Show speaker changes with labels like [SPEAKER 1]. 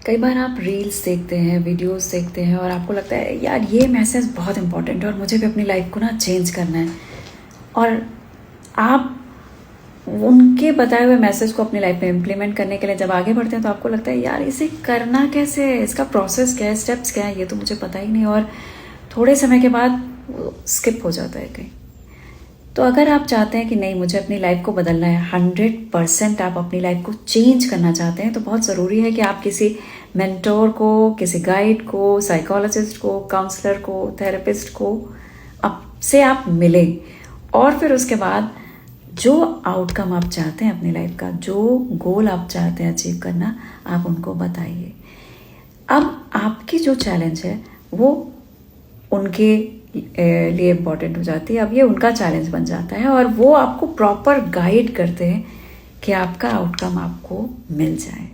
[SPEAKER 1] कई बार आप रील्स देखते हैं, वीडियोस देखते हैं और आपको लगता है यार ये मैसेज बहुत इंपॉर्टेंट है और मुझे भी अपनी लाइफ को ना चेंज करना है, और आप उनके बताए हुए मैसेज को अपनी लाइफ में इम्प्लीमेंट करने के लिए जब आगे बढ़ते हैं तो आपको लगता है यार इसे करना कैसे है, इसका प्रोसेस क्या है, स्टेप्स क्या है, ये तो मुझे पता ही नहीं, और थोड़े समय के बाद वो स्किप हो जाता है कहीं। तो अगर आप चाहते हैं कि नहीं मुझे अपनी लाइफ को बदलना है, 100% आप अपनी लाइफ को चेंज करना चाहते हैं, तो बहुत ज़रूरी है कि आप किसी मेंटोर को, किसी गाइड को, साइकोलॉजिस्ट को, काउंसलर को, थेरेपिस्ट को से आप मिलें, और फिर उसके बाद जो आउटकम आप चाहते हैं अपनी लाइफ का, जो गोल आप चाहते हैं अचीव करना, आप उनको बताइए। अब आपकी जो चैलेंज है वो उनके लिए इम्पॉर्टेंट हो जाती है। अब ये उनका चैलेंज बन जाता है और वो आपको प्रॉपर गाइड करते हैं कि आपका आउटकम आपको मिल जाए।